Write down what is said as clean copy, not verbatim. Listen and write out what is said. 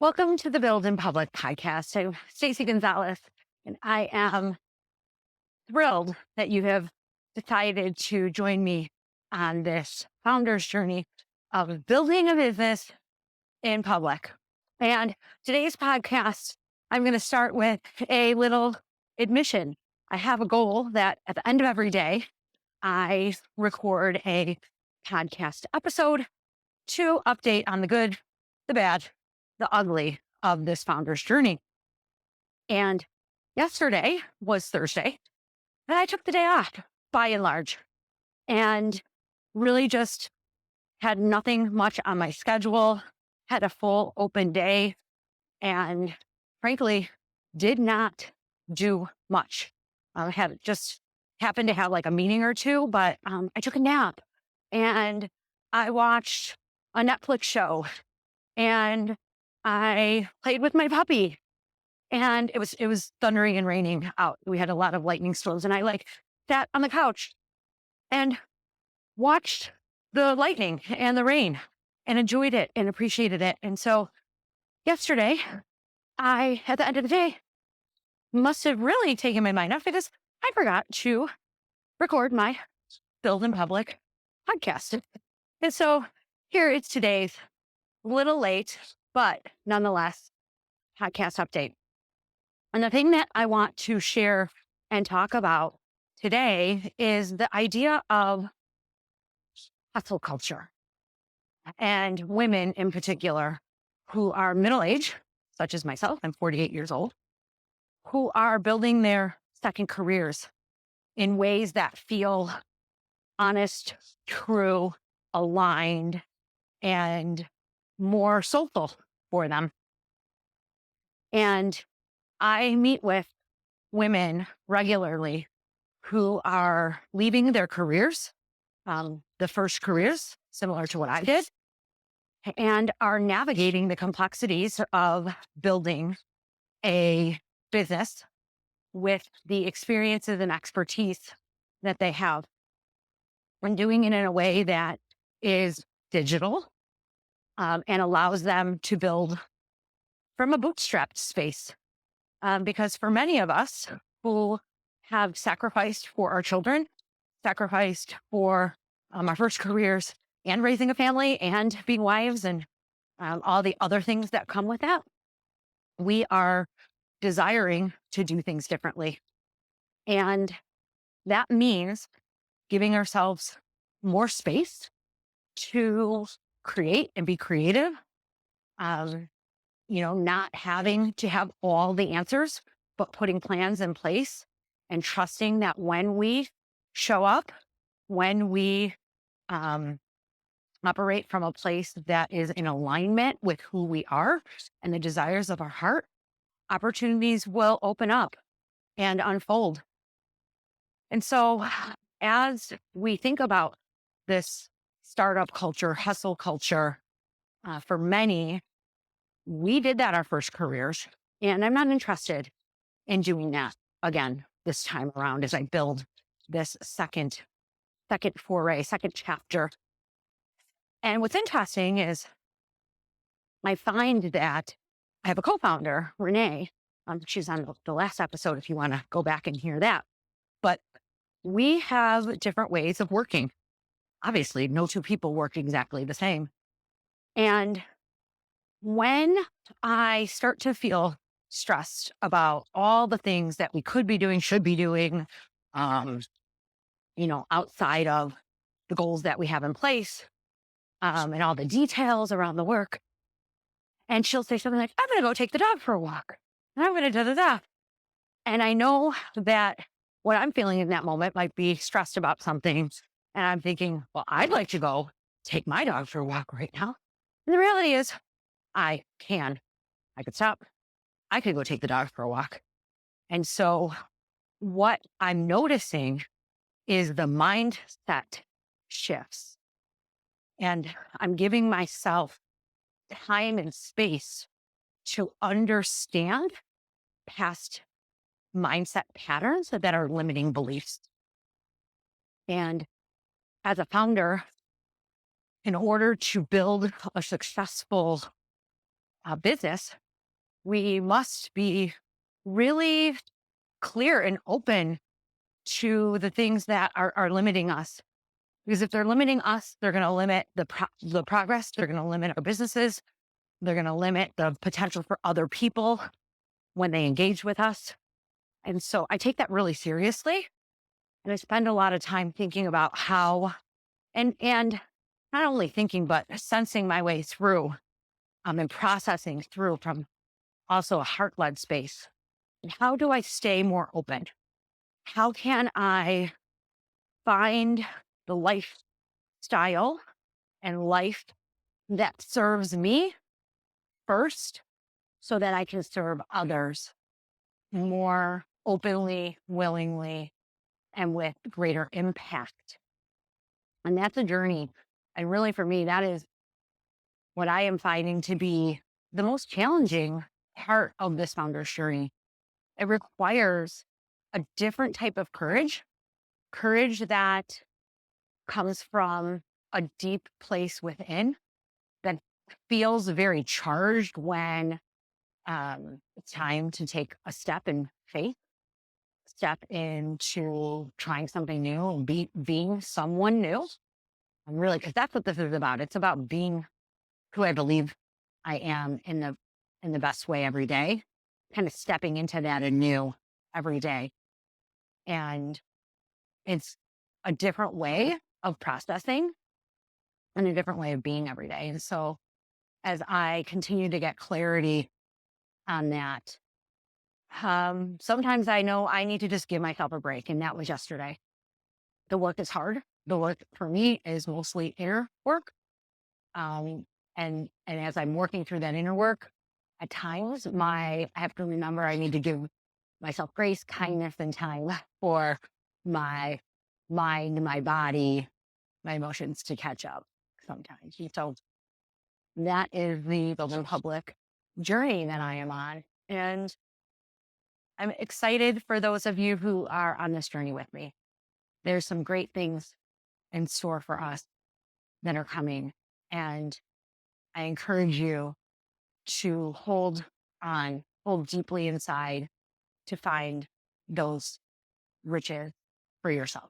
Welcome to the Build in Public podcast. I'm Stacey Gonzales, and I am thrilled that you have decided to join me on this founder's journey of building a business in public. And today's podcast, I'm going to start with a little admission. I have a goal that at the end of every day, I record a podcast episode to update on the good, the bad, the ugly of this founder's journey. And yesterday was Thursday, and I took the day off by and large and really just had nothing much on my schedule, had a full open day, and frankly, did not do much. I had just happened to have like a meeting or two, but I took a nap and I watched a Netflix show and I played with my puppy, and it was thundering and raining out. We had a lot of lightning storms, and I sat on the couch and watched the lightning and the rain and enjoyed it and appreciated it. And so yesterday, I, at the end of the day, must have really taken my mind off because I forgot to record my Build in Public podcast. And so here it's today's little late, but nonetheless, podcast update. And the thing that I want to share and talk about today is the idea of hustle culture and women in particular who are middle-aged, such as myself, I'm 48 years old, who are building their second careers in ways that feel honest, true, aligned, and more soulful for them. And I meet with women regularly who are leaving their careers, the first careers, similar to what I did, and are navigating the complexities of building a business with the experiences and expertise that they have, and doing it in a way that is digital and allows them to build from a bootstrapped space. Because for many of us who have sacrificed for our children, sacrificed for our first careers and raising a family and being wives and all the other things that come with that, we are desiring to do things differently. And that means giving ourselves more space to create and be creative. Not having to have all the answers, but putting plans in place and trusting that when we show up, when we operate from a place that is in alignment with who we are and the desires of our heart, opportunities will open up and unfold. And so as we think about this startup culture, hustle culture, for many, we did that our first careers, and I'm not interested in doing that again this time around as I build this second foray, second chapter. And what's interesting is I find that I have a co-founder, Renee. She's on the last episode if you want to go back and hear that. But we have different ways of working. Obviously, no two people work exactly the same. And when I start to feel stressed about all the things that we could be doing, should be doing, outside of the goals that we have in place, and all the details around the work. And she'll say something like, I'm going to go take the dog for a walk. And I'm going to da-da-da. And I know that what I'm feeling in that moment might be stressed about something. And I'm thinking, well, I'd like to go take my dog for a walk right now. And the reality is, I could stop. I could go take the dog for a walk. And so what I'm noticing is the mindset shifts. And I'm giving myself time and space to understand past mindset patterns that are limiting beliefs. And as a founder, in order to build a successful business, we must be really clear and open to the things that are limiting us. Because if they're limiting us, they're going to limit the progress. They're going to limit our businesses. They're going to limit the potential for other people when they engage with us. And so I take that really seriously. And I spend a lot of time thinking about how, and not only thinking, but sensing my way through and processing through from also a heart-led space. And how do I stay more open? How can I find the lifestyle and life that serves me first so that I can serve others more openly, willingly, and with greater impact? And that's a journey. And really, for me, that is what I am finding to be the most challenging part of this founder's journey. It requires a different type of courage that comes from a deep place within that feels very charged when it's time to take a step in faith, step into trying something new, and being someone new. And really, because that's what this is about. It's about being who I believe I am in the best way every day, kind of stepping into that anew every day. And it's a different way of processing and a different way of being every day. And so as I continue to get clarity on that, sometimes I know I need to just give myself a break. And that was yesterday. The work is hard. The work for me is mostly inner work. And as I'm working through that inner work, at times I have to remember I need to give myself grace, kindness, and time for my mind, my body, my emotions to catch up sometimes. And so that is the Building Public journey that I am on. And I'm excited for those of you who are on this journey with me. There's some great things in store for us that are coming. And I encourage you to hold on, hold deeply inside to find those riches for yourself.